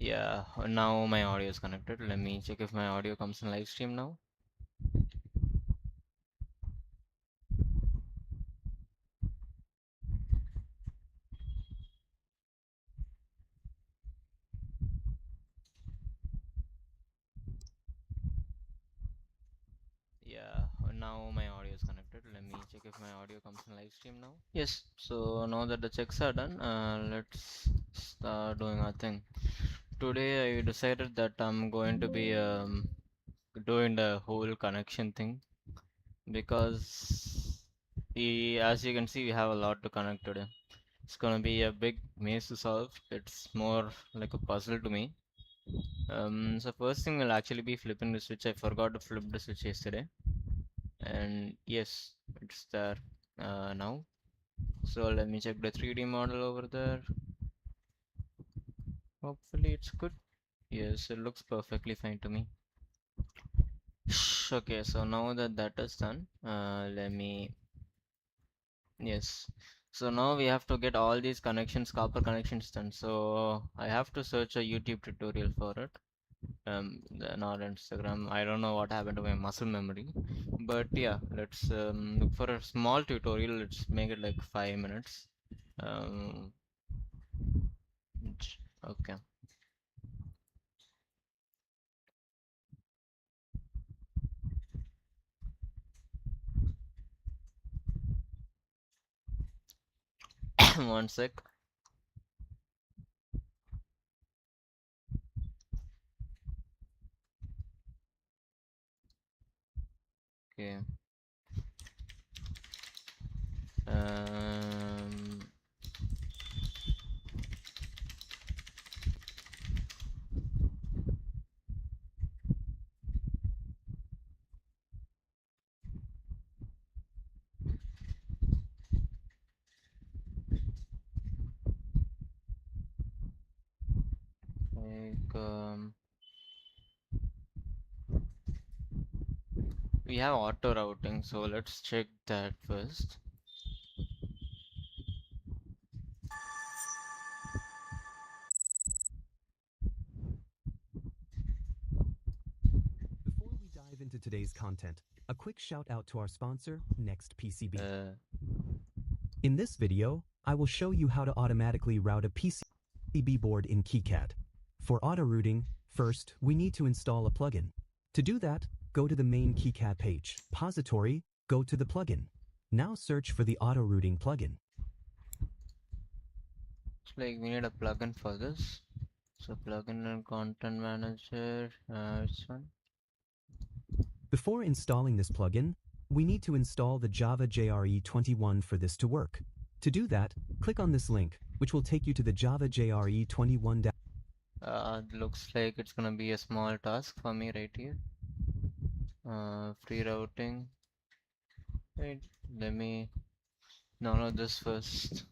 Yeah, now my audio is connected. Let me check if my audio comes in live stream now. Yeah, now my audio is connected. Let me check if my audio comes in live stream now. Yes, so now that the checks are done, let's start doing our thing. Today I decided that I'm going to be doing the whole connection thing because as you can see, we have a lot to connect today. It's gonna be a big maze to solve. It's more like a puzzle to me. So first thing will actually be flipping the switch. I forgot to flip the switch yesterday, and yes, it's there now. So let me check the 3D model over there. Hopefully it's good. Yes, it looks perfectly fine to me. Okay, so now that that is done, let me yes. So now we have to get all these connections, copper connections done. So I have to search a YouTube tutorial for it. Not Instagram. I don't know what happened to my muscle memory. But yeah, let's look for a small tutorial. Let's make it like 5 minutes. Um, okay. One sec. Okay. Um, like we have auto routing, so let's check that first. Before we dive into today's content, a quick shout out to our sponsor, NextPCB. In this video, I will show you how to automatically route a PCB board in KiCad. For auto routing, first, we need to install a plugin. To do that, go to the main KiCad page. Repository, go to the plugin. Now search for the auto routing plugin. It's like we need a plugin for this. So plugin and content manager. Which one? Before installing this plugin, we need to install the Java JRE21 for this to work. To do that, click on this link, which will take you to the Java JRE21. Looks like it's gonna be a small task for me right here. Free routing. Wait, let me download this first.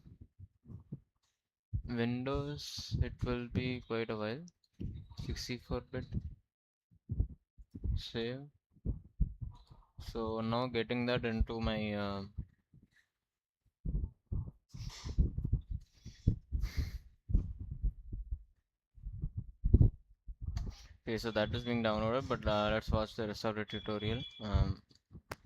Windows, it will be quite a while. 64-bit. Save. So now getting that into my okay, so that is being downloaded, but let's watch the rest of the tutorial.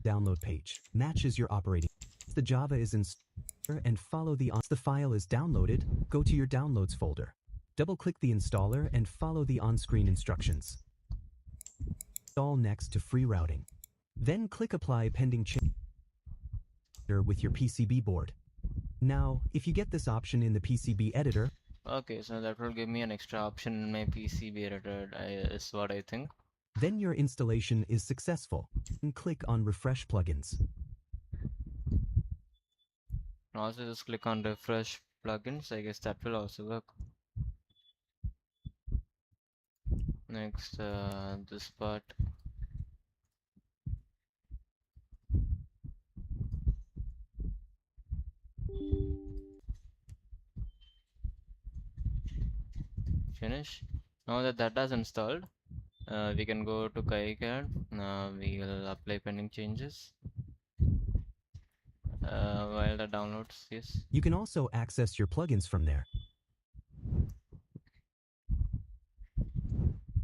Download page matches your operating. The Java is installed and follow the once the file is downloaded, go to your downloads folder. Double-click the installer and follow the on-screen instructions. Install next to free routing. Then click apply pending change with your PCB board. Now, if you get this option in the PCB editor, okay, so that will give me an extra option in my PCB editor, is what I think. then your installation is successful. And click on refresh plugins. Also just click on refresh plugins. I guess that will also work. Next, this part. Finish. Now that that is installed, we can go to KiCad. We will apply pending changes. While the downloads, yes. You can also access your plugins from there.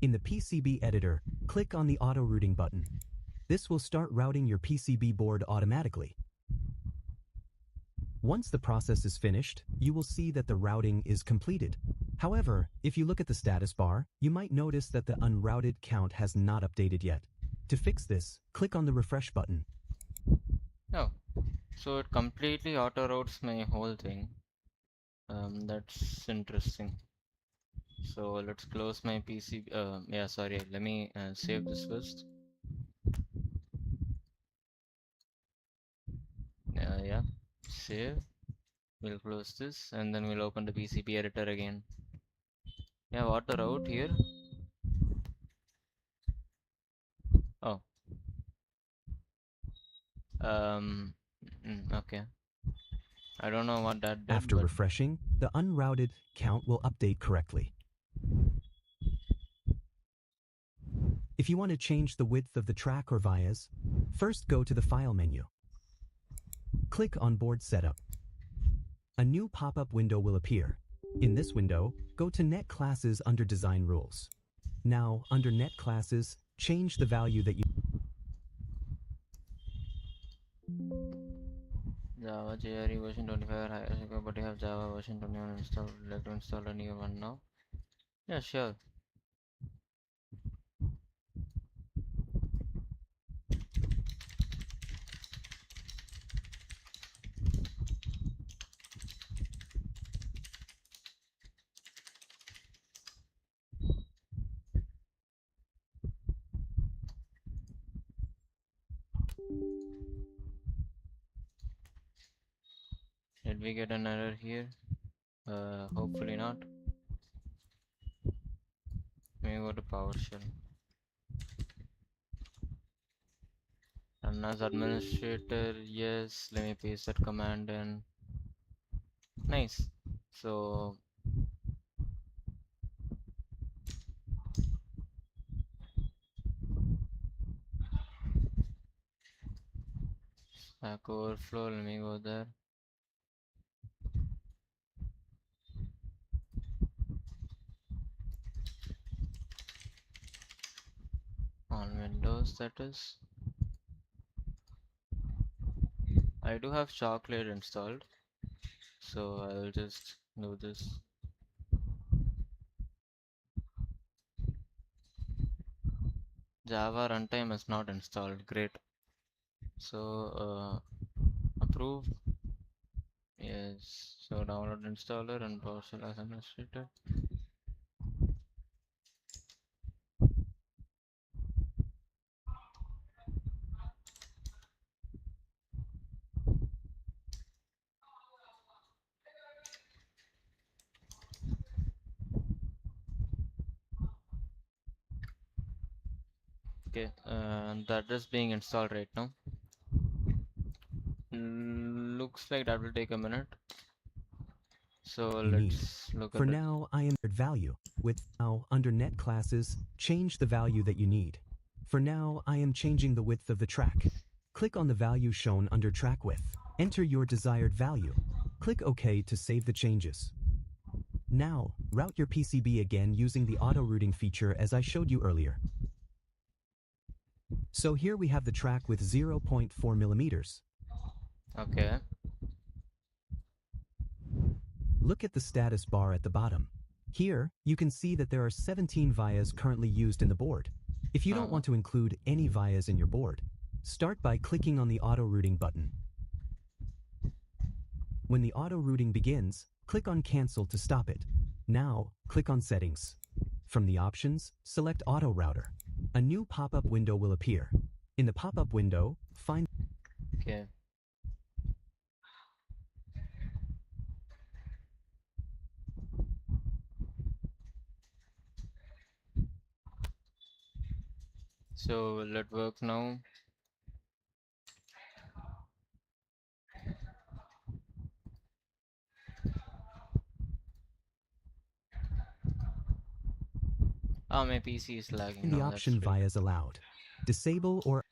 In the PCB editor, click on the auto routing button. This will start routing your PCB board automatically. Once the process is finished, you will see that the routing is completed. However, if you look at the status bar, you might notice that the unrouted count has not updated yet. To fix this, click on the refresh button. Oh, so it completely auto routes my whole thing. That's interesting. So let's close my PC. Yeah, sorry. Let me save this first. Yeah, save. We'll close this and then we'll open the PCB editor again. Yeah, what the route here? Oh, okay. I don't know what that did, After but refreshing, the unrouted count will update correctly. If you want to change the width of the track or vias, first go to the File menu. Click on Board Setup. A new pop-up window will appear. In this window, go to Net Classes under Design Rules. Now, under Net Classes, change the value that you Java JRE version 25 or higher, but you have Java version 21 installed. Would you like to install a new one now? Yeah, sure. Did we get an error here? Hopefully not. Let me go to PowerShell. Run as administrator, yes. Let me paste that command in. Nice. So Stack Overflow, let me go there. On Windows, that is. I do have Chocolate installed, so I'll just do this. Java runtime is not installed. Great. So approve. Yes. So download installer and PowerShell as administrator. Okay, that is being installed right now. Looks like that will take a minute. So need. let's look For at it. now, I am value. With now, under Net Classes, change the value that you need. For now, I am changing the width of the track. Click on the value shown under track width. Enter your desired value. Click OK to save the changes. Now, route your PCB again using the auto-routing feature as I showed you earlier. So here we have the track with 0.4 millimeters. Okay. Look at the status bar at the bottom. Here, you can see that there are 17 vias currently used in the board. If you don't want to include any vias in your board, start by clicking on the auto-routing button. When the auto-routing begins, click on Cancel to stop it. Now, click on Settings. From the options, select Auto Router. A new pop-up window will appear. In the pop-up window, find... Okay. So will it work now? Oh, my PC is lagging the now. option That's great. vias allowed. Disable or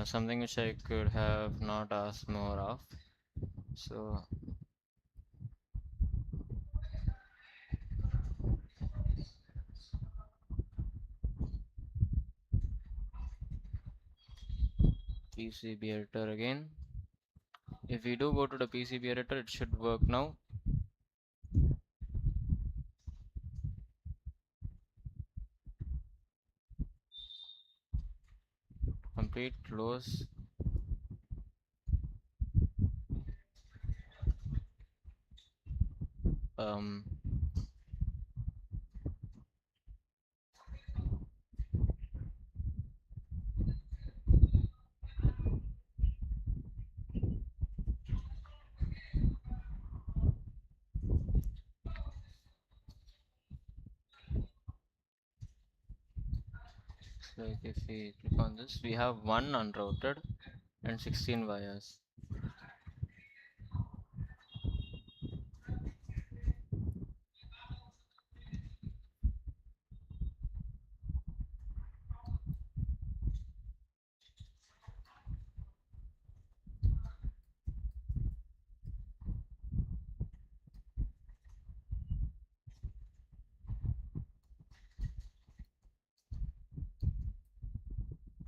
Something which I could have not asked more of. So PCB editor again. If we do go to the PCB editor, it should work now. Complete, close. Um, so if we click on this, we have one unrouted and 16 wires.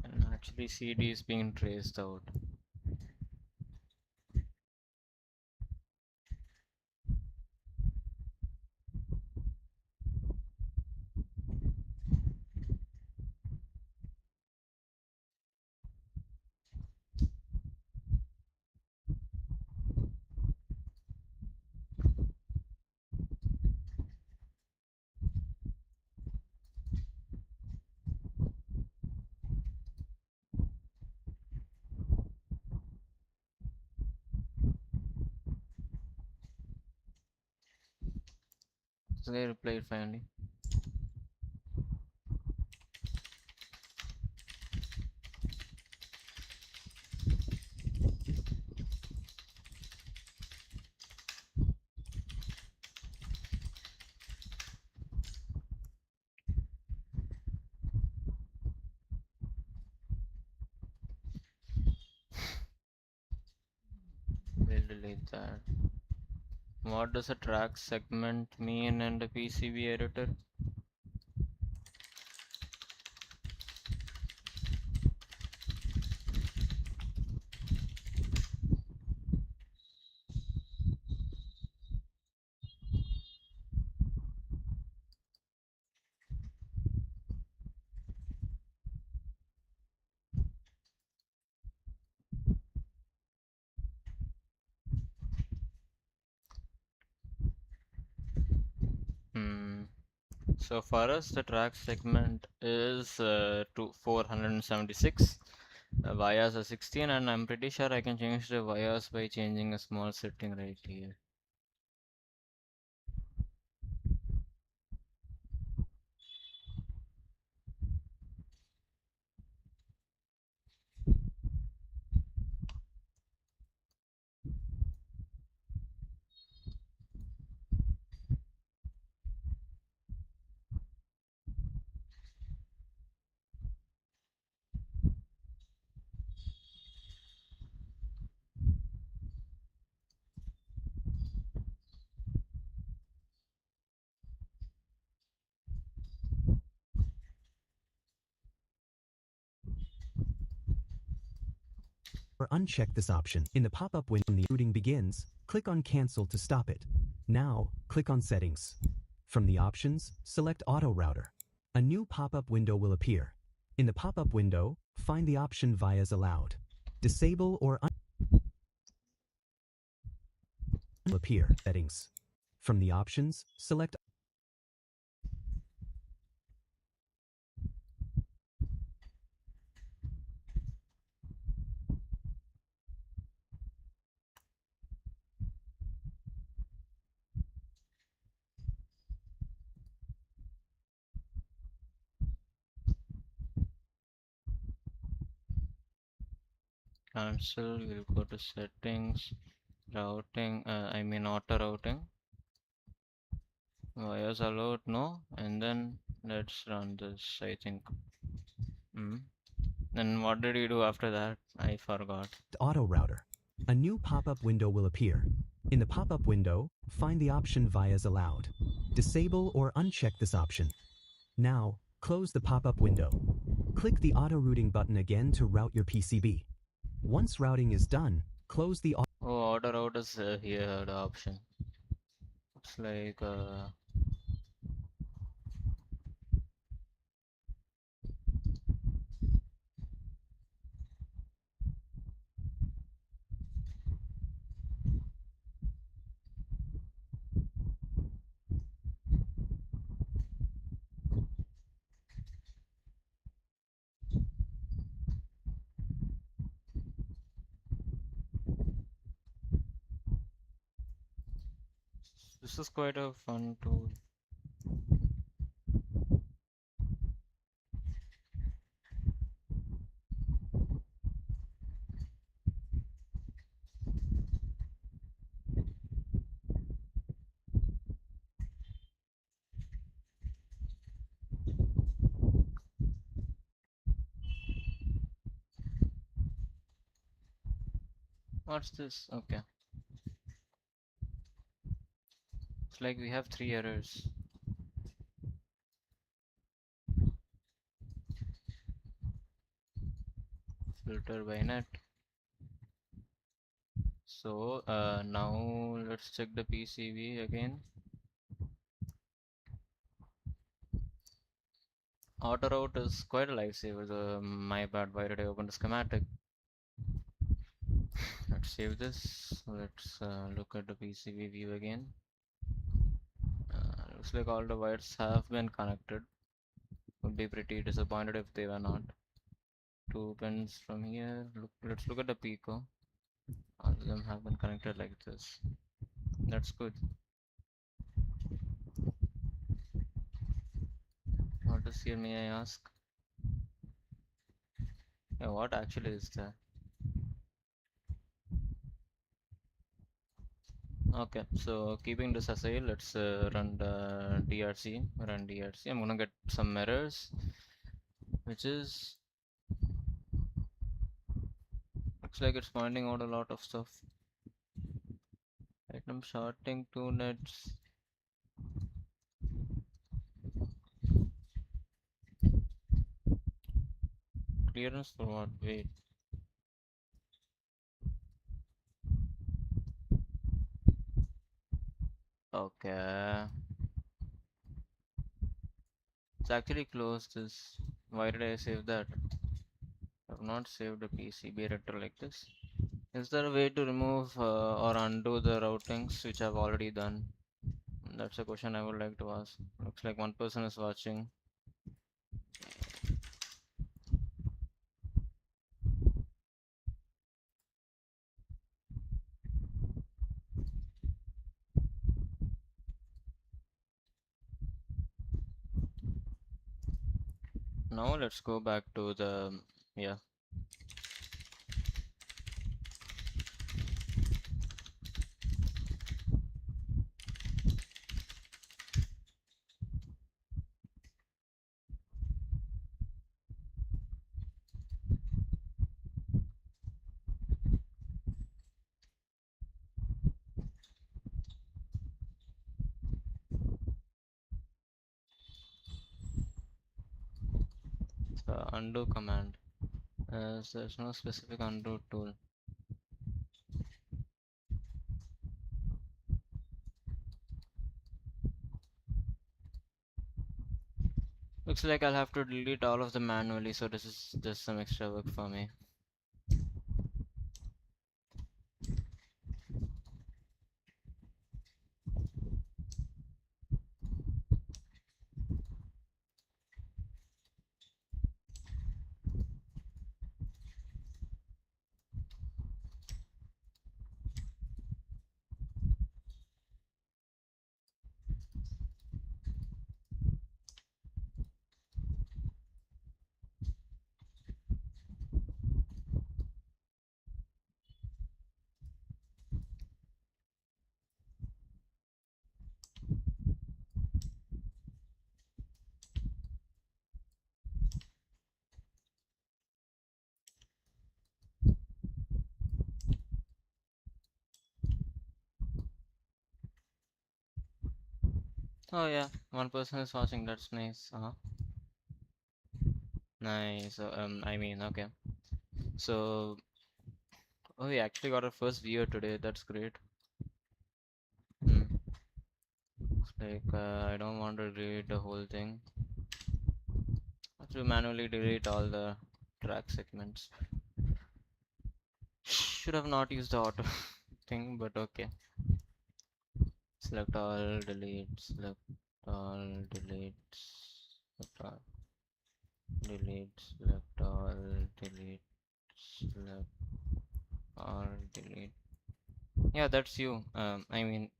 And actually CD is being traced out. So they replied finally. We'll delete that. What does a track segment mean in the PCB editor? Hmm. So for us, the track segment is to 476. Wires are 16, and I'm pretty sure I can change the wires by changing a small setting right here. Or uncheck this option. In the pop-up window when the routing begins, click on Cancel to stop it. Now, click on Settings. From the options, select Auto Router. A new pop-up window will appear. In the pop-up window, find the option Vias Allowed. Disable or will appear. Settings. From the options, select Cancel. We'll go to settings, routing. I mean auto routing. Wires allowed, no. And then let's run this. I think. Then what did you do after that? I forgot. Auto Router. A new pop-up window will appear. In the pop-up window, find the option Vias Allowed. Disable or uncheck this option. Now, close the pop-up window. Click the auto routing button again to route your PCB. Once routing is done, close the Oh, order out is here the option. It's like this is quite a fun tool. What's this? Okay. It's like we have three errors. Filter by net. So now let's check the PCB again. Auto route is quite a lifesaver. My bad, why did I open the schematic? Let's save this. Let's look at the PCB view again. Looks like all the wires have been connected. Would be pretty disappointed if they were not. Two pins from here. Let's look at the Pico. All of them have been connected like this. That's good. What is here, may I ask? Yeah, what actually is there? Okay, so keeping this aside, let's run the DRC. Run DRC. I'm gonna get some errors, which is looks like it's pointing out a lot of stuff. Item sorting, two nets. Clearance for what? Wait. Okay. It's actually closed this. Why did I save that? I've not saved a PCB director like this. Is there a way to remove or undo the routings which I've already done? That's a question I would like to ask. Looks like one person is watching. Now let's go back to the, yeah. The undo command. So there's no specific undo tool. Looks like I'll have to delete all of them manually, so this is just some extra work for me. Oh yeah, one person is watching, that's nice. Nice. I mean, okay. So Oh, we actually got our first viewer today. That's great. Hmm. Like, I don't want to delete the whole thing. I have to manually delete all the track segments. Should have not used the auto thing, but okay. Select all, delete, select all, delete, select all, delete, select all, delete, select all, delete. Yeah, that's you. I mean,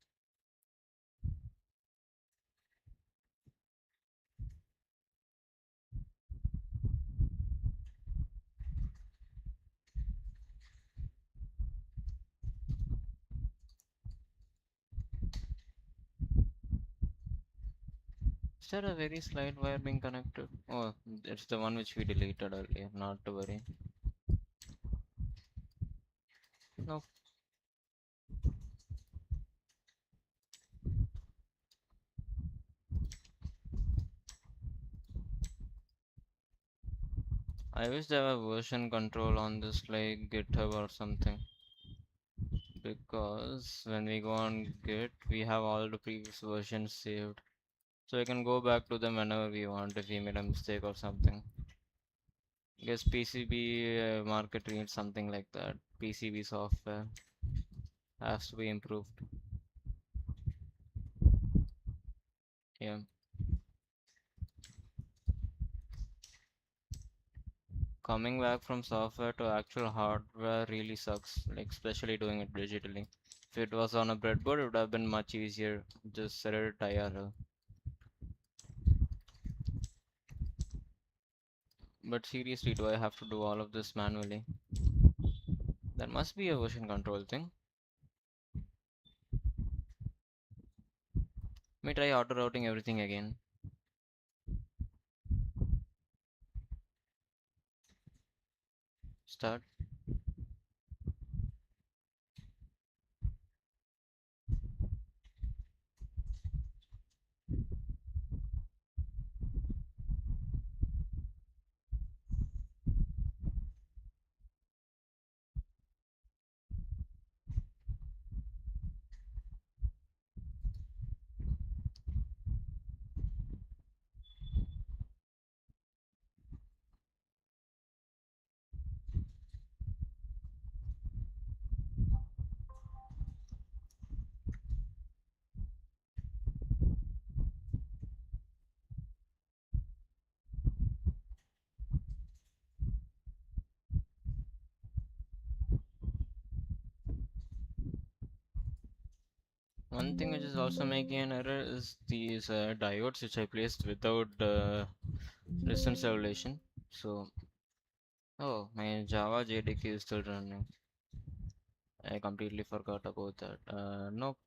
is there a very slight wire being connected? Oh, it's the one which we deleted earlier, not to worry. No, I wish there were version control on this like GitHub or something. Because when we go on Git, we have all the previous versions saved. So we can go back to them whenever we want if we made a mistake or something. I guess PCB market needs something like that. PCB software has to be improved. Yeah. Coming back from software to actual hardware really sucks, like especially doing it digitally. If it was on a breadboard, it would have been much easier. Just set it IRL. But seriously, do I have to do all of this manually? There must be a version control thing. Let me try auto routing everything again. Start. One thing which is also making an error is these diodes which I placed without resistance regulation. So, oh, my Java JDK is still running. I completely forgot about that. Nope,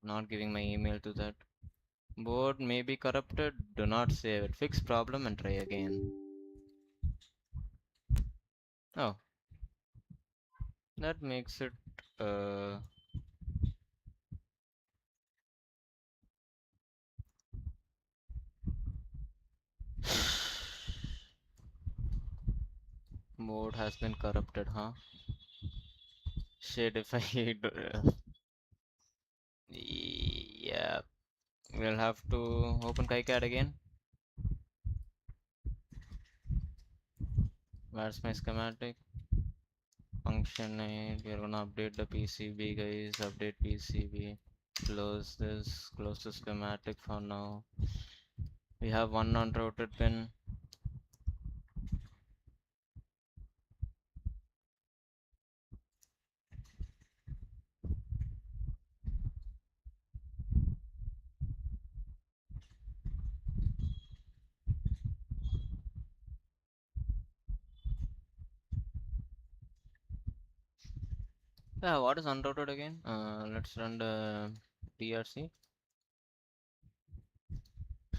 not giving my email to that. Board may be corrupted. Do not save it. Fix problem and try again. Oh, that makes it. Uh, board has been corrupted, huh? Shit, if I yeah, we'll have to open KiCad again. Where's my schematic? Function 8. We're gonna update the PCB, guys. Update PCB. Close this. Close the schematic for now. We have one non-routed pin. Yeah, what is unrouted again? Let's run the DRC.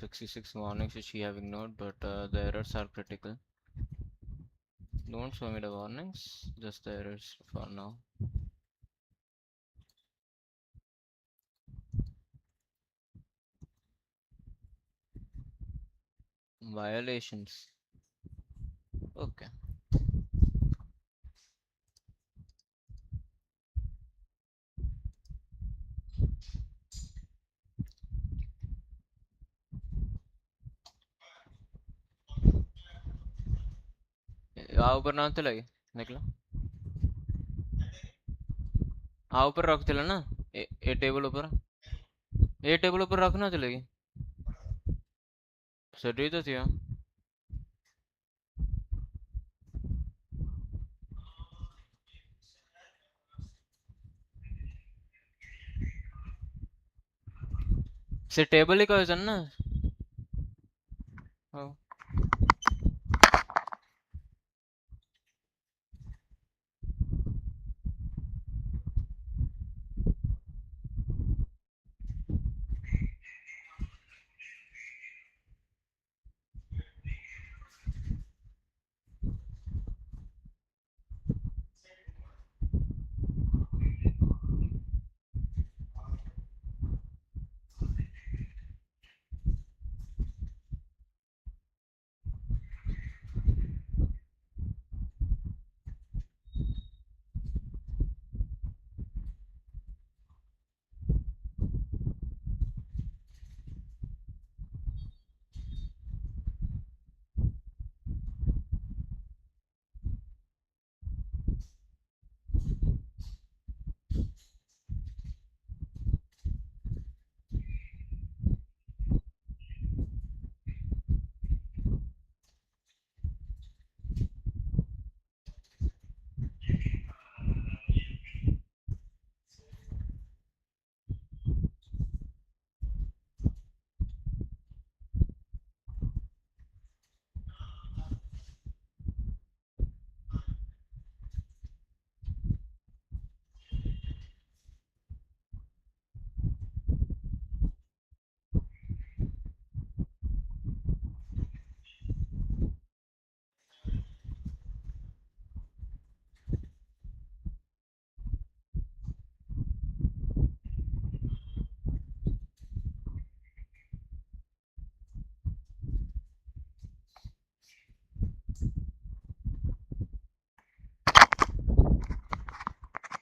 66 warnings which we have ignored, but the errors are critical. Don't show me the warnings, just the errors for now. Violations. Okay. ऊपर ना तो लगे देख लो ऊपर रख दिला ना ए table ऊपर रखना चलेगी सही तो थी से टेबल ही कहो ना हाँ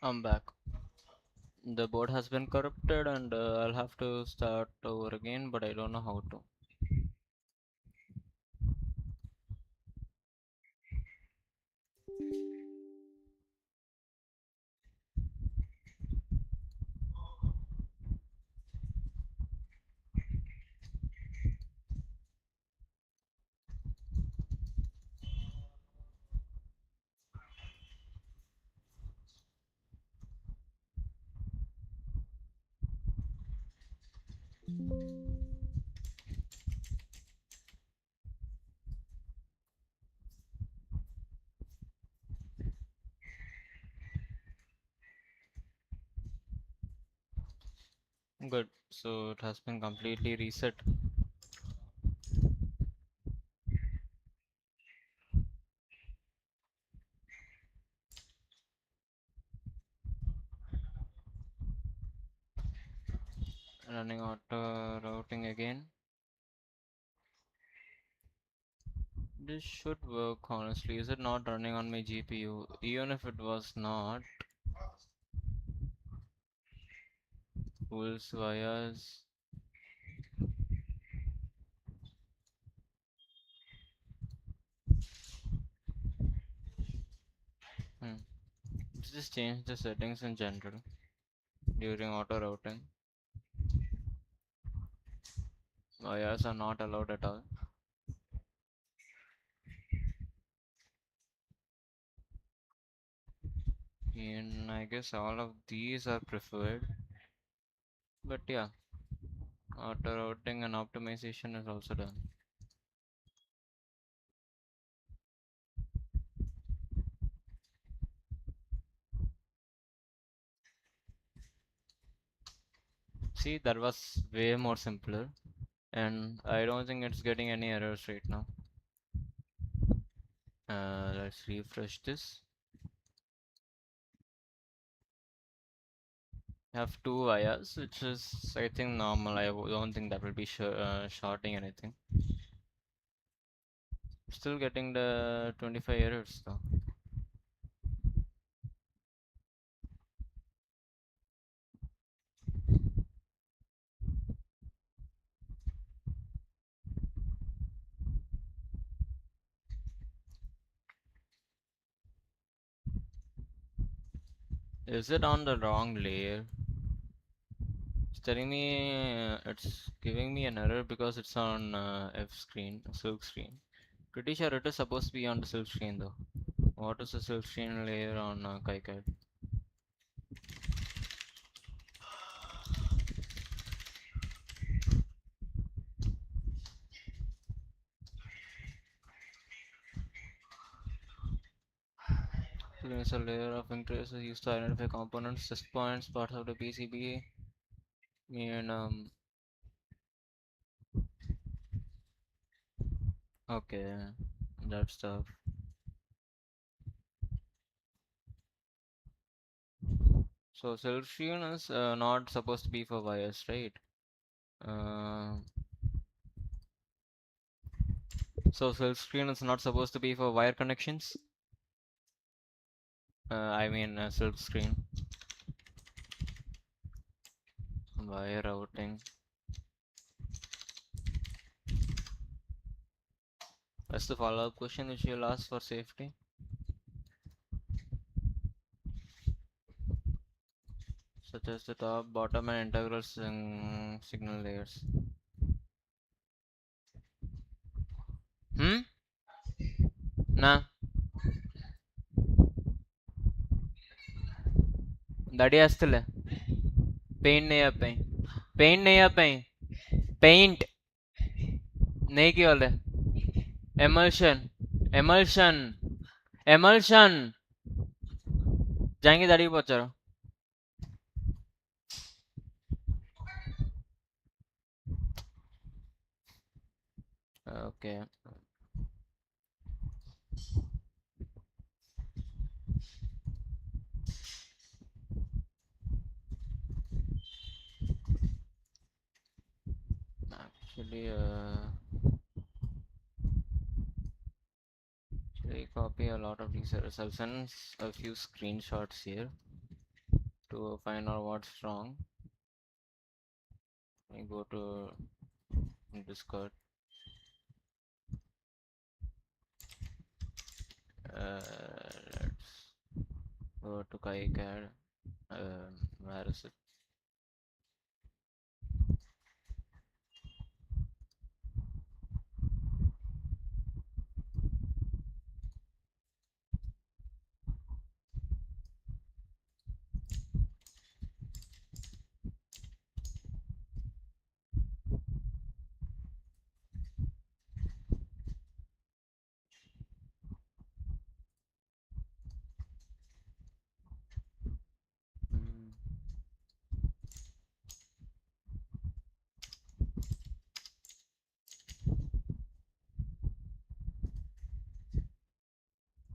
I'm back. The board has been corrupted and I'll have to start over again, but I don't know how to. Good. So it has been completely reset. Running auto routing again. This should work honestly. Is it not running on my GPU? Even if it was not, pulse wires. Hmm. Just change the settings in general during auto routing. Wires are not allowed at all. And I guess all of these are preferred. But yeah, auto routing and optimization is also done. See, that was way more simpler. And I don't think it's getting any errors right now. Let's refresh this. Have two wires, which is I think normal. Don't think that will be shorting anything. Still getting the 25 errors though. Is it on the wrong layer? It's telling me it's giving me an error because it's on F screen, silk screen. Pretty sure it is supposed to be on the silk screen though. What is the silk screen layer on KiCad? Filling is a layer of interface used to identify components, test points, parts of the PCB, and okay, that stuff. So silk screen is not supposed to be for wires, right? Uh, so silk screen is not supposed to be for wire connections. I mean silk screen, wire routing. That's the follow-up question which you'll ask for safety. Such as the top, bottom, and integral signal layers. Hmm? Nah, दाढ़ी आस्तले paint नहीं आ पाई paint नहीं आ पाई paint नहीं किया वाले emulsion emulsion emulsion जाएंगे दाढ़ी पहुंचा रहा okay actually actually copy a lot of these errors. I'll send a few screenshots here to find out what's wrong. I go to Discord. Let's go to KiCad. Where is it? Hmm.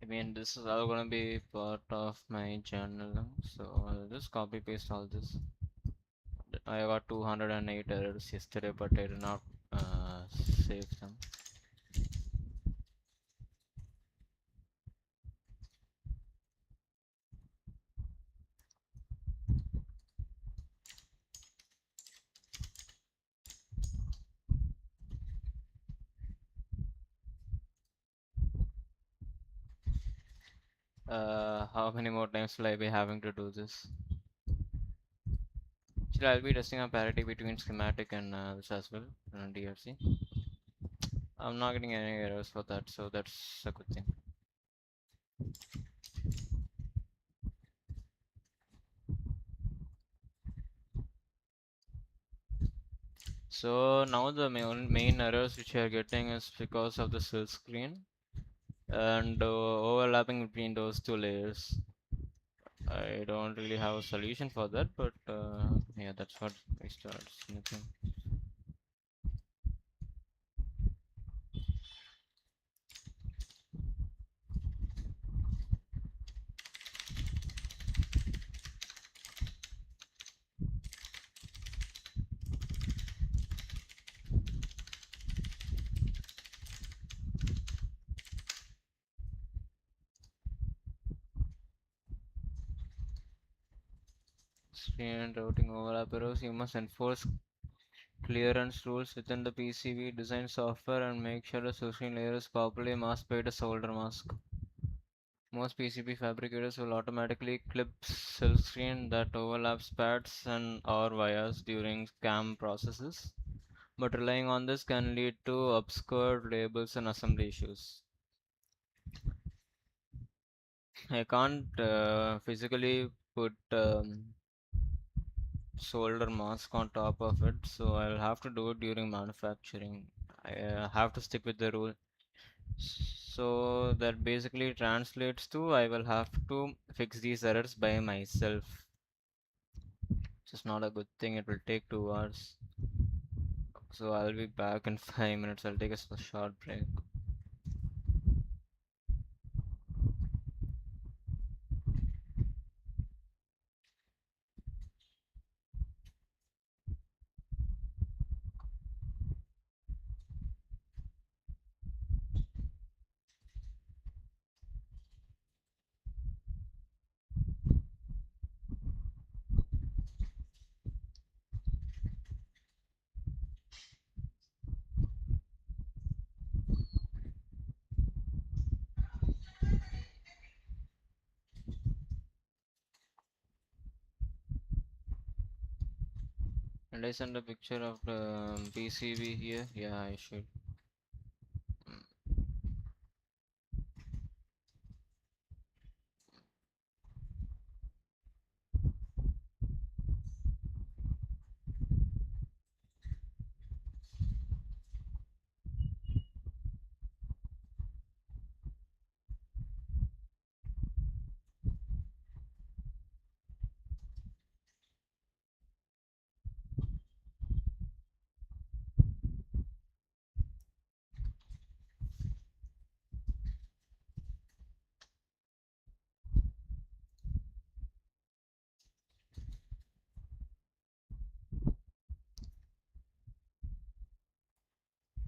I mean, this is all gonna be part of my journal, so I'll just copy paste all this. I got 208 errors yesterday, but I did not save them. How many more times will I be having to do this? Actually, I'll be testing a parity between schematic and this as well, DRC. I'm not getting any errors for that, so that's a good thing. So now the main errors which you are getting is because of the silk screen and overlapping between those two layers. I don't really have a solution for that, but yeah, that's what I started sniffing. Screen routing overlap errors. You must enforce clearance rules within the PCB design software and make sure the switching layer is properly masked by the solder mask. Most PCB fabricators will automatically clip silk screen that overlaps pads and or wires during CAM processes, but relying on this can lead to obscure labels and assembly issues. I can't physically put solder mask on top of it, so I'll have to do it during manufacturing. I have to stick with the rule. So that basically translates to I will have to fix these errors by myself. Which is not a good thing, it will take 2 hours. So I'll be back in 5 minutes. I'll take a short break. And I send a picture of the PCB here. Yeah, I should.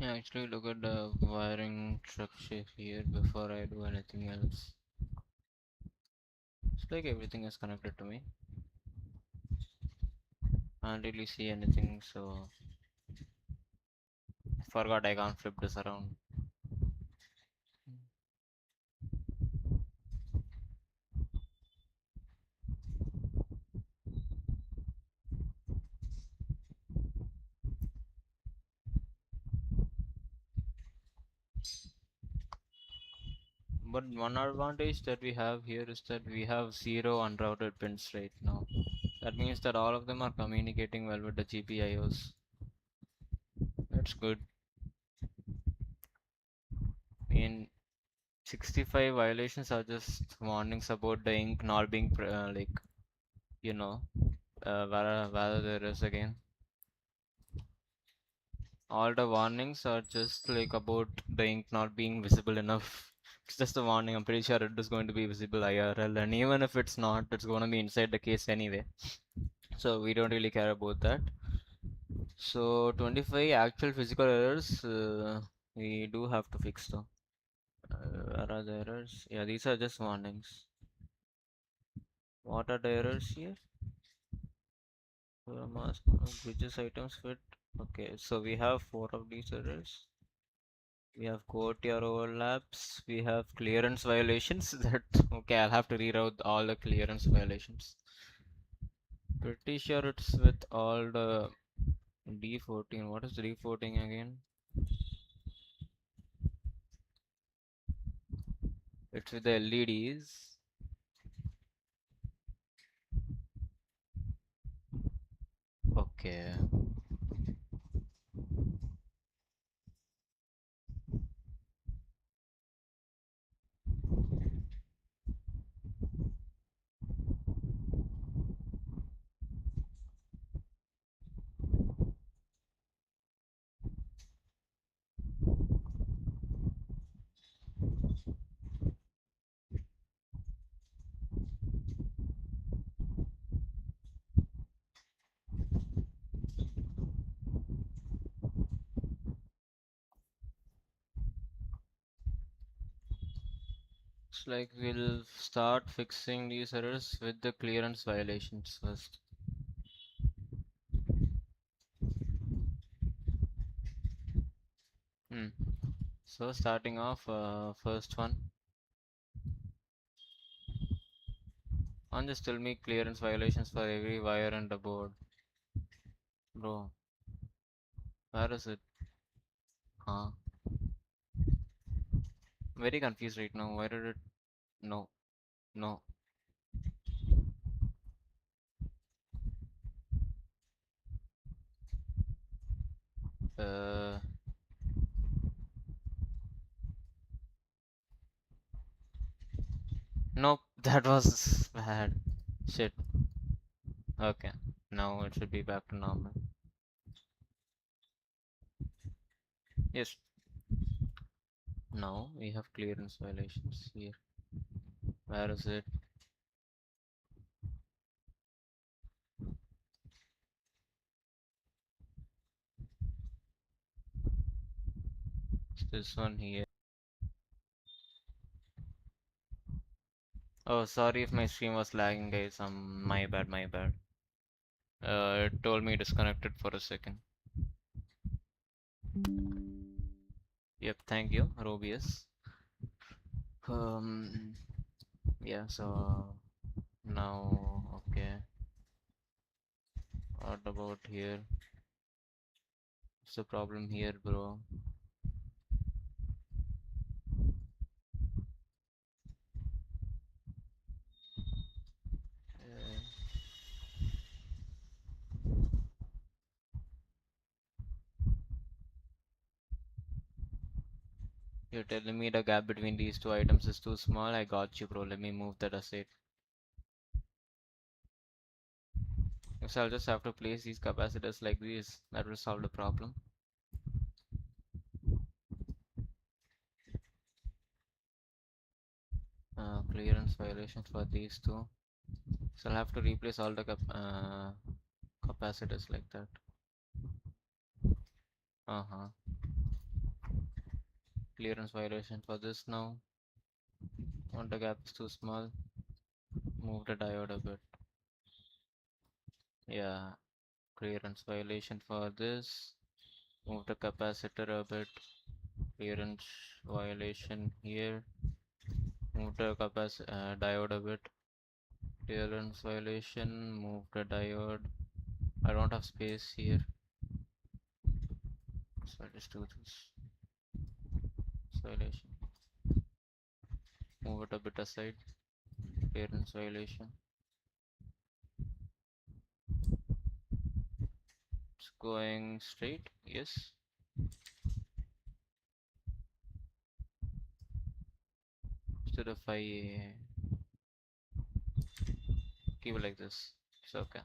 Yeah, actually look at the wiring structure here before I do anything else. It's like everything is connected to me. Can't really see anything, so forgot I can't flip this around. But one advantage that we have here is that we have zero unrouted pins right now. That means that all of them are communicating well with the GPIOs. That's good. In 65 violations are just warnings about the ink not being you know whether there is again. All the warnings are just like about the ink not being visible enough. It's just a warning. I'm pretty sure it is going to be visible IRL, and even if it's not, it's going to be inside the case anyway. So we don't really care about that. So 25 actual physical errors we do have to fix though. Where are the errors? Yeah, these are just warnings. What are the errors here? Mask bridges items fit. Okay, so we have four of these errors. We have courtyard overlaps. We have clearance violations. That okay? I'll have to reroute all the clearance violations. Pretty sure it's with all the D14. What is D14 again? It's with the LEDs. Okay. It's like we'll start fixing these errors with the clearance violations first. Hmm. So starting off, first one. And just tell me clearance violations for every wire and the board. Bro, where is it? Huh? Very confused right now. Why did it? No, no. Uh, nope. That was bad. Shit. Okay. Now it should be back to normal. Yes. Now we have clearance violations here. Where is it? It's this one here. Oh, sorry if my stream was lagging, guys. My bad, my bad. It told me disconnected for a second. Yep, thank you, Robius. Um, yeah, so now, okay. What about here? What's the problem here, bro? Uh, you're telling me the gap between these two items is too small? I got you, bro. Let me move that aside. So I'll just have to place these capacitors like this. That will solve the problem. Clearance violations for these two. So I'll have to replace all the capacitors like that. Uh-huh. Clearance violation for this now. When the gap is too small, move the diode a bit. Yeah, clearance violation for this. Move the capacitor a bit. Clearance violation here. Move the diode a bit. Clearance violation. Move the diode. I don't have space here, so I'll just do this. Violation. Move it a bit aside. Clearance violation. It's going straight. Yes. Instead of I keep it like this. It's okay.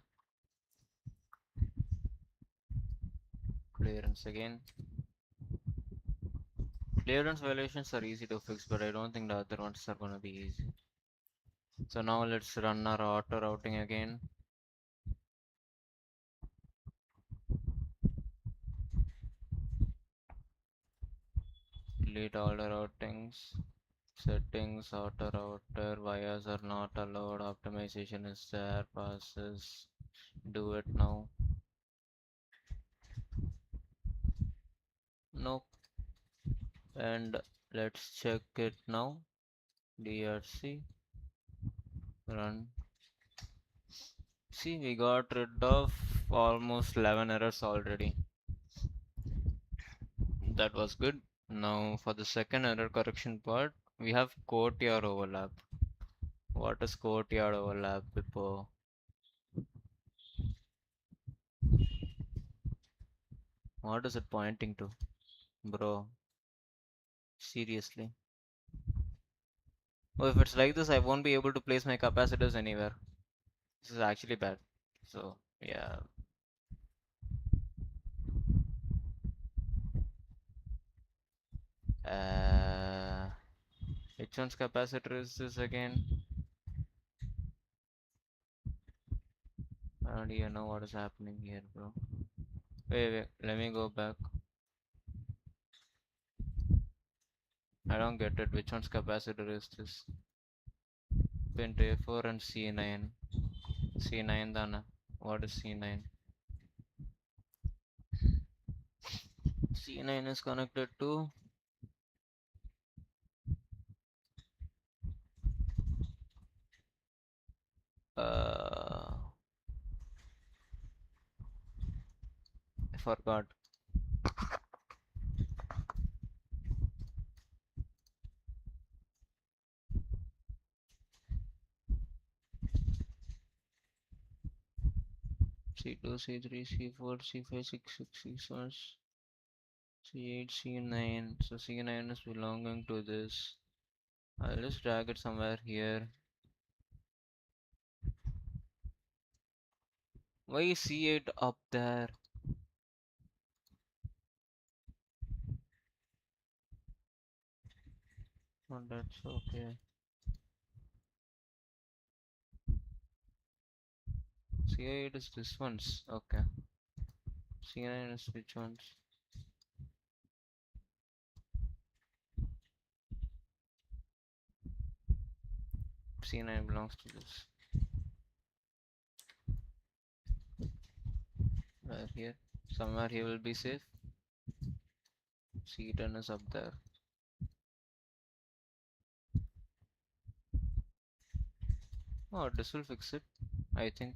Clearance again. Clearance violations are easy to fix, but I don't think the other ones are gonna be easy. So now let's run our auto routing again. Delete all the routings. Settings, auto router, wires are not allowed, optimization is there, passes. Do it now. Nope. And let's check it now. DRC run. See, we got rid of almost 11 errors already. That was good. Now for the second error correction part, we have courtyard overlap. What is courtyard overlap, Bippo? What is it pointing to? Bro, seriously. Oh, if it's like this, I won't be able to place my capacitors anywhere. This is actually bad. So, yeah. Uh, which one's capacitor is this again? I don't even know what is happening here, bro. Wait, let me go back. I don't get it. Which one's capacitor is this? Pin A4 and C9. C9 Dana. What is C9? C9 is connected to I forgot. C2, C3, C4, C5, C6, C7, C8, C9. So C9 is belonging to this. I'll just drag it somewhere here. Why is C8 up there? Oh, that's okay. C8 is this one's. Okay. C9 is which ones? C9 belongs to this. Right here. Somewhere he will be safe. C10 is up there. Oh, this will fix it, I think.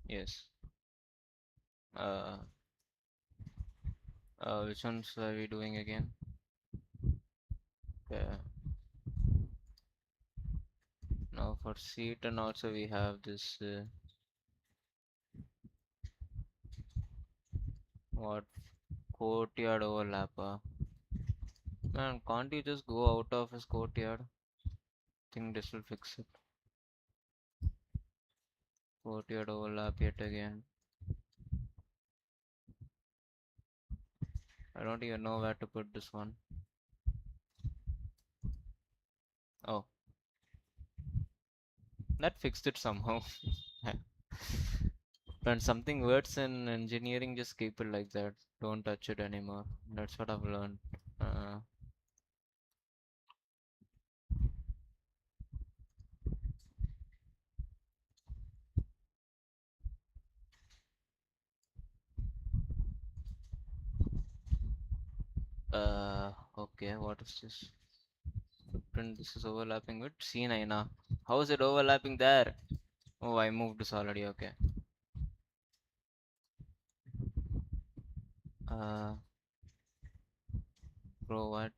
Yes. Uh, which ones are we doing again? Okay. Now for C10 also we have this what courtyard overlapper. Man, can't you just go out of his courtyard? Think this will fix it. Courtyard overlap yet again. I don't even know where to put this one. Oh, that fixed it somehow. When something works in engineering, just keep it like that. Don't touch it anymore. That's what I've learned. Uh, okay, what is this? Footprint, this is overlapping with C9. How is it overlapping there? Oh, I moved this already, okay. Uh, bro, what?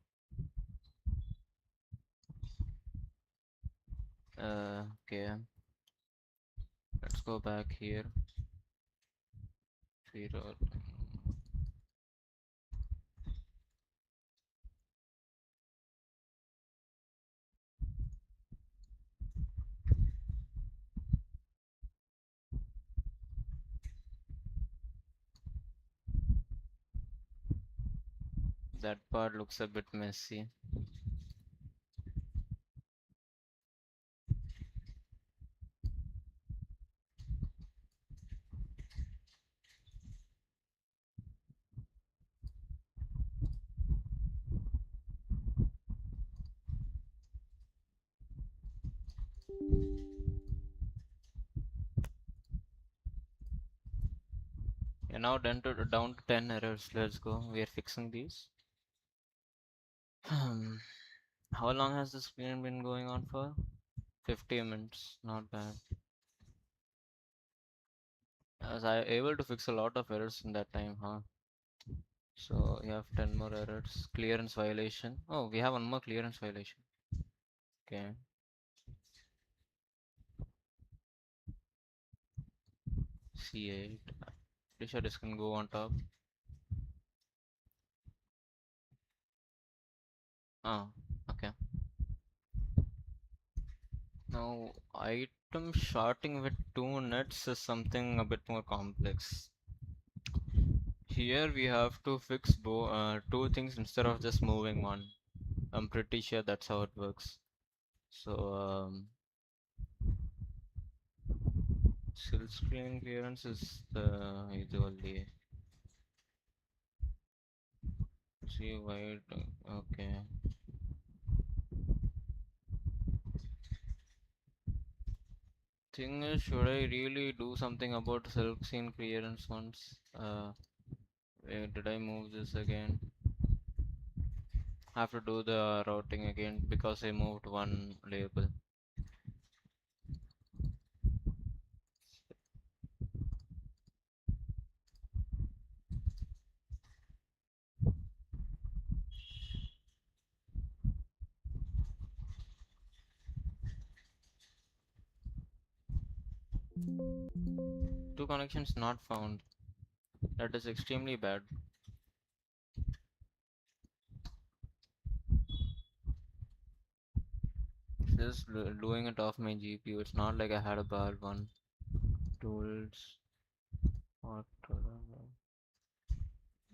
Okay. Let's go back here. Zero. That part looks a bit messy. Yeah, now down to 10 errors. Let's go. We are fixing these. How long has this been going on for? 50 minutes. Not bad. I was able to fix a lot of errors in that time, huh? So you have 10 more errors. Clearance violation. Oh, we have one more clearance violation. Okay. C8. Pretty sure this can go on top. Ah, okay. Now, item shorting with two nets is something a bit more complex. Here we have to fix two things instead of just moving one. I'm pretty sure that's how it works. So, silk screen clearance is the only. See wide. Okay. Thing is, should I really do something about silk screen clearance once? Wait, did I move this again? I have to do the routing again because I moved one label. Two connections not found. That is extremely bad. Just doing it off my GPU. It's not like I had a bad one. Tools. What?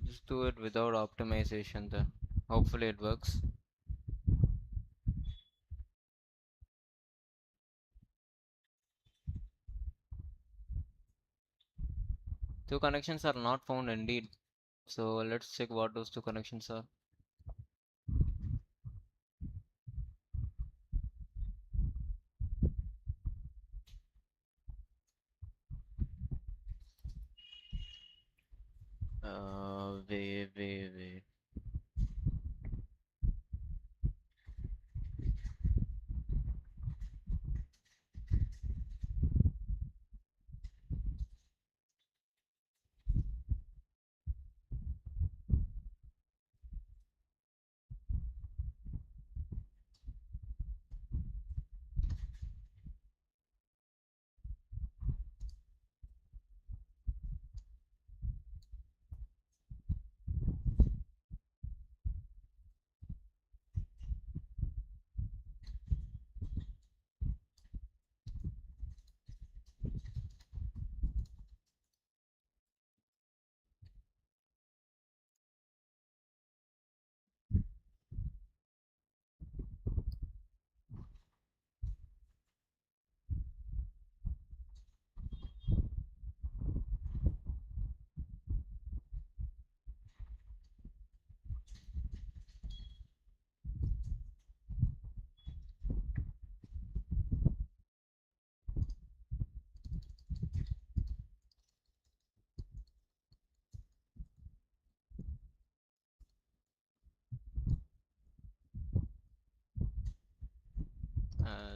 Just do it without optimization then. Hopefully it works. Two connections are not found indeed. So let's check what those two connections are. Wait.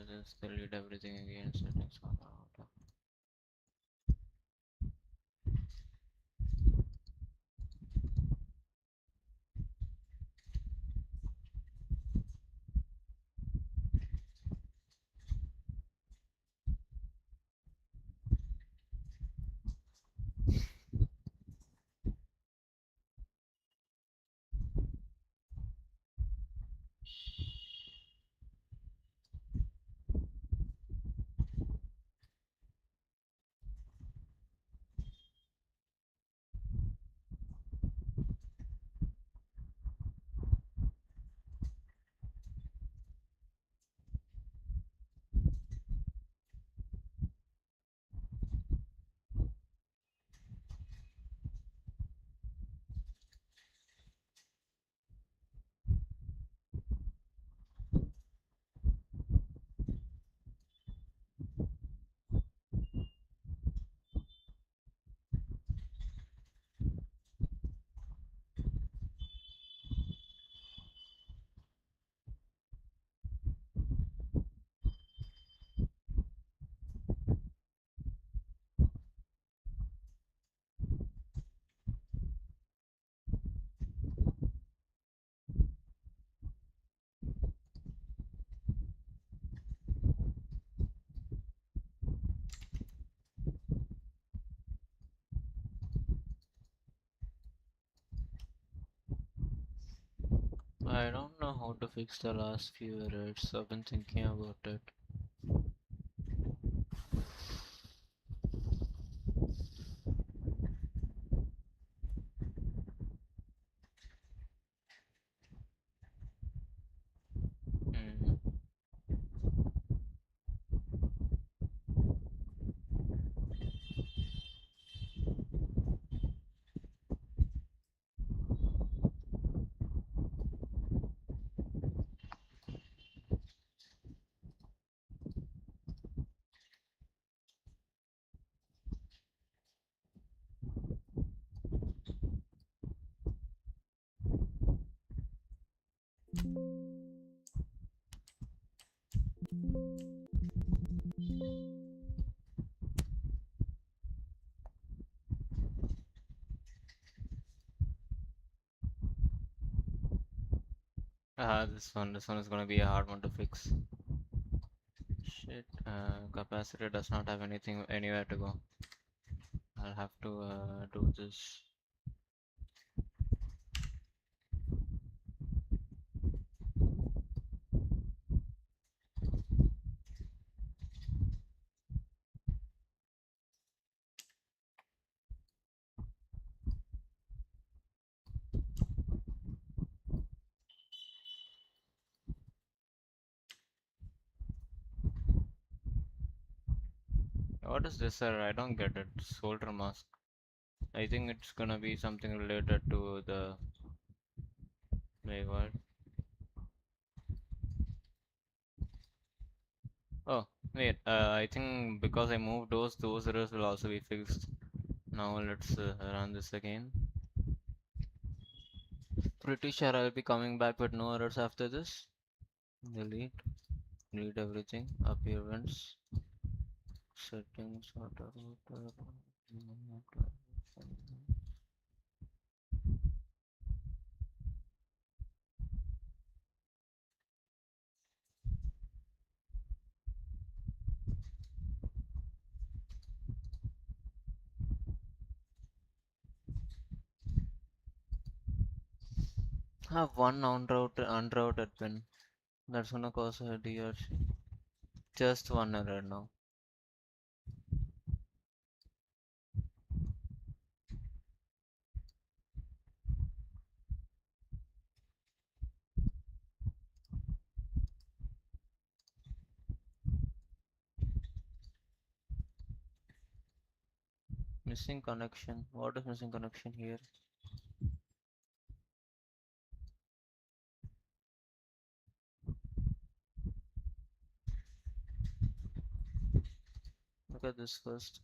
Just delete everything again. Settings all out. I don't know how to fix the last few errors. I've been thinking about it. Hmm. This one is gonna be a hard one to fix. Shit, capacitor does not have anything anywhere to go. I'll have to do this. What is this, sir? I don't get it. Solder mask. I think it's gonna be something related to the. Wait, what? Oh, wait. I think because I moved those errors will also be fixed. Now let's run this again. Pretty sure I'll be coming back with no errors after this. Delete. Delete everything. Appearance. Settings. Auto router. Have one unrouted pin. That's gonna cause a DRC. Just one error now. Missing connection. What is missing connection here? Look at this first.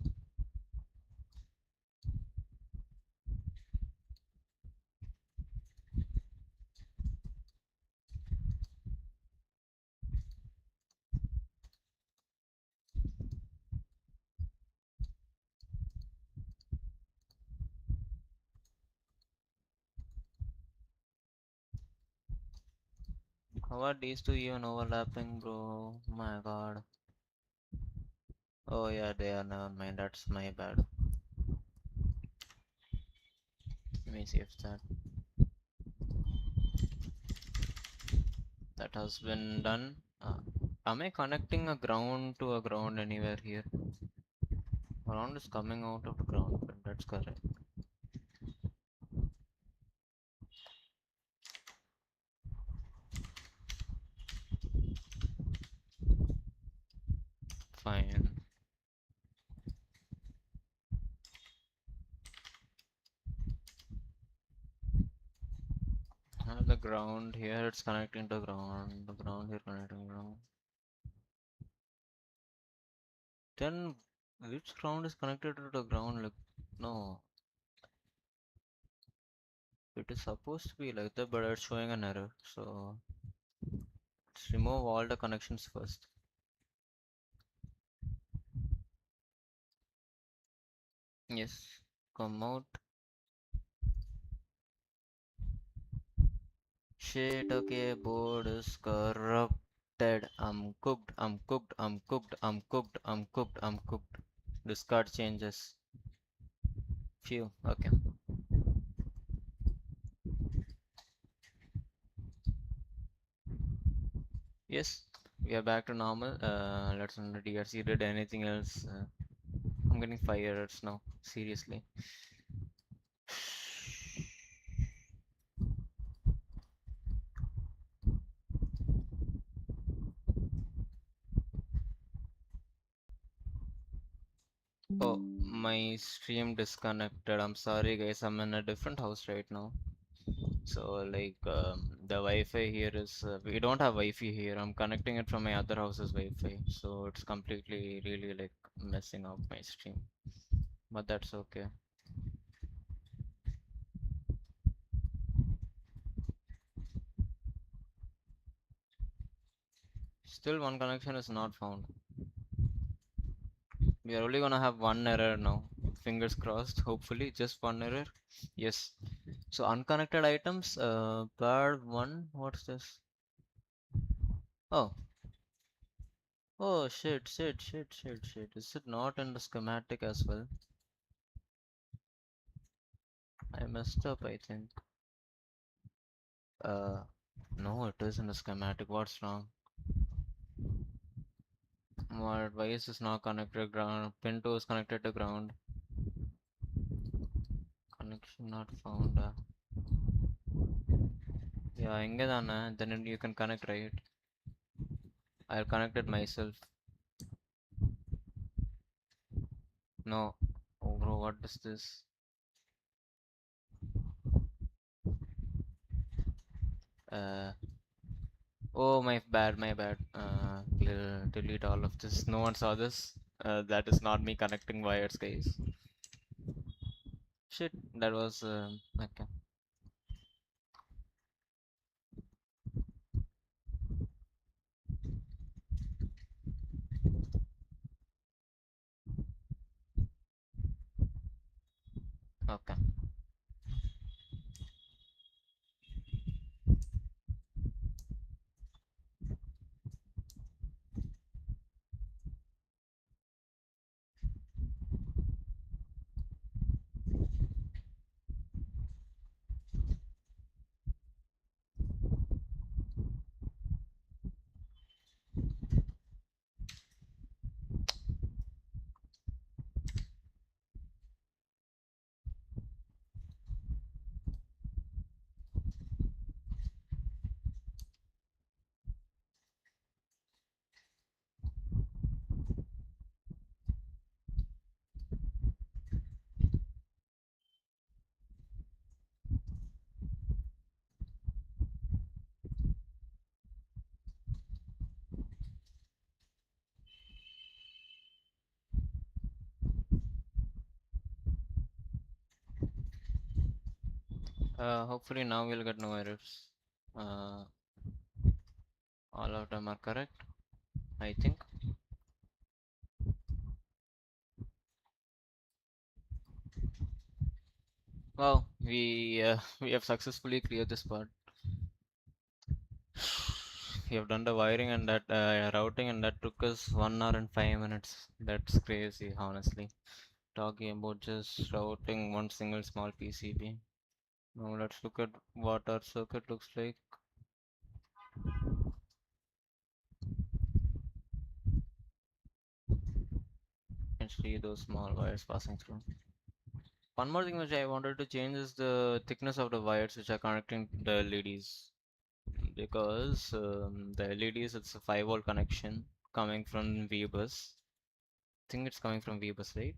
How are these two even overlapping, bro? My god. Oh yeah, they are. Never mind. That's my bad. Let me see if that has been done. Am I connecting a ground to a ground anywhere here? Ground is coming out of the ground, but that's correct. Fine. The ground here, it's connecting to ground. The ground here connecting to ground. Then which ground is connected to the ground? Like, no, it is supposed to be like that, but it's showing an error. So let's remove all the connections first. Yes, come out. Shit, okay, board is corrupted. I'm cooked, I'm cooked, I'm cooked, I'm cooked, I'm cooked, I'm cooked. Discard changes. Phew, okay. Yes, we are back to normal. Let's run the DRC. Did anything else? I'm getting 5 errors now. Seriously. Oh, my stream disconnected. I'm sorry, guys. I'm in a different house right now. So, like, the Wi-Fi here is. We don't have Wi-Fi here. I'm connecting it from my other house's Wi-Fi. So, it's completely, really, like, messing up my stream. But that's okay. Still, one connection is not found. We are only gonna have one error now. Fingers crossed, hopefully, just one error. Yes. So unconnected items, pad one, what's this? Oh, oh shit. Is it not in the schematic as well? I messed up, I think. Uh, no, it is in the schematic. What's wrong? What? Why is this not connected ground? Pin 2 is connected to ground. Connection not found. Yeah, inge then you can connect, right? I'll connect it myself. No. Oh, bro, what is this? Uh, oh, my bad. We'll delete all of this. No one saw this. That is not me connecting wires, guys. Shit, that was okay. Okay. Hopefully now we'll get no errors. Uh, all of them are correct, I think. Wow, we have successfully cleared this part. We have done the wiring and that routing, and that took us 1 hour and 5 minutes. That's crazy, honestly. Talking about just routing one single small PCB. Now let's look at what our circuit looks like. You can see those small wires passing through. One more thing which I wanted to change is the thickness of the wires which are connecting the LEDs, because the LEDs, it's a 5 volt connection coming from V bus. I think it's coming from V bus, right?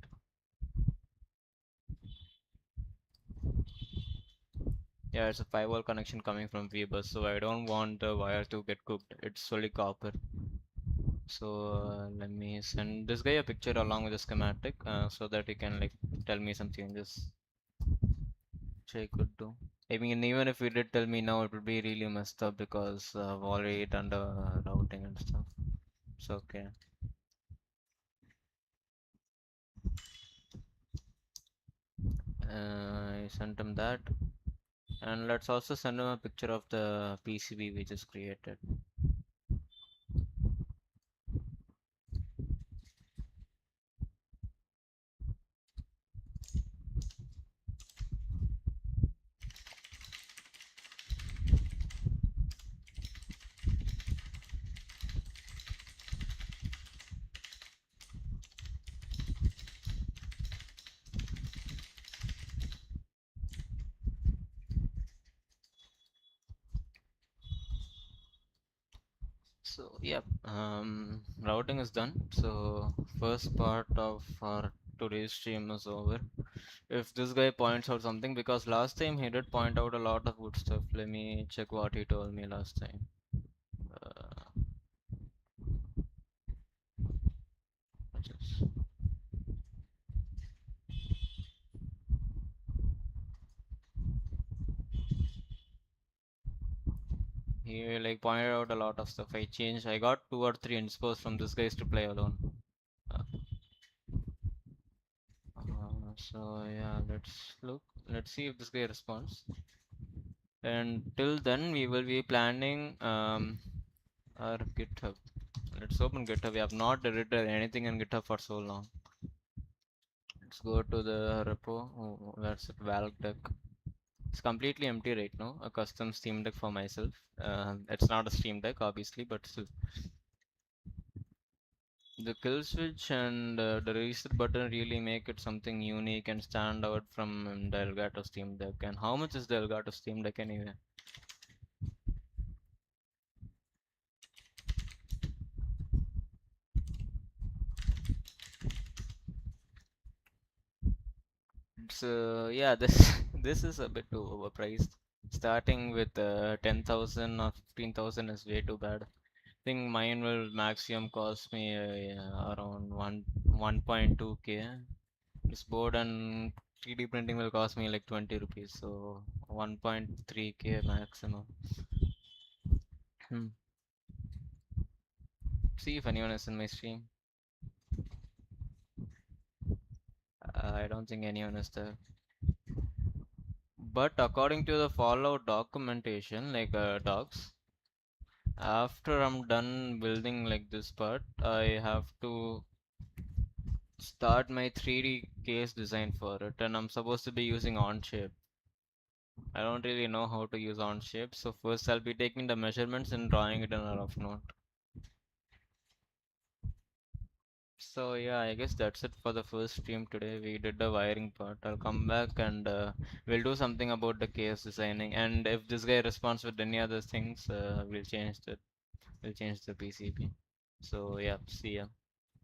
Yeah, it's a 5 volt connection coming from V bus, so I don't want the wire to get cooked. It's solely copper. So let me send this guy a picture along with the schematic so that he can like tell me some changes which I could do. I mean, even if he did tell me now, it would be really messed up because I've already done the routing and stuff. It's okay. I sent him that, and let's also send him a picture of the PCB we just created. So yeah, routing is done. So first part of our today's stream is over. If this guy points out something, because last time he did point out a lot of good stuff. Let me check what he told me last time. Uh, what's this? He like pointed out a lot of stuff. I changed. I got 2 or 3 inspos from this guy's to play alone. Uh, so yeah, let's look. Let's see if this guy responds. And till then, we will be planning. Our GitHub. Let's open GitHub. We have not edited anything in GitHub for so long. Let's go to the repo. Oh, where's it? ValTech. It's completely empty right now. A custom Steam Deck for myself. It's not a Steam Deck, obviously, but still. The kill switch and the reset button really make it something unique and stand out from the Elgato Steam Deck. And how much is the Elgato Steam Deck anyway? It's yeah, this this is a bit too overpriced. Starting with 10,000 or 15,000 is way too bad. I think mine will maximum cost me yeah, around 1.2k. This board and 3D printing will cost me like 20 rupees, so 1.3k maximum. Hmm. See if anyone is in my stream. I don't think anyone is there. But according to the Fallout documentation, like docs, after I'm done building like this part, I have to start my 3D case design for it, and I'm supposed to be using Onshape. I don't really know how to use Onshape, so first I'll be taking the measurements and drawing it in a rough note. So yeah, I guess that's it for the first stream today. We did the wiring part. I'll come back and we'll do something about the case designing. And if this guy responds with any other things, we'll change the PCB. So yeah, see ya.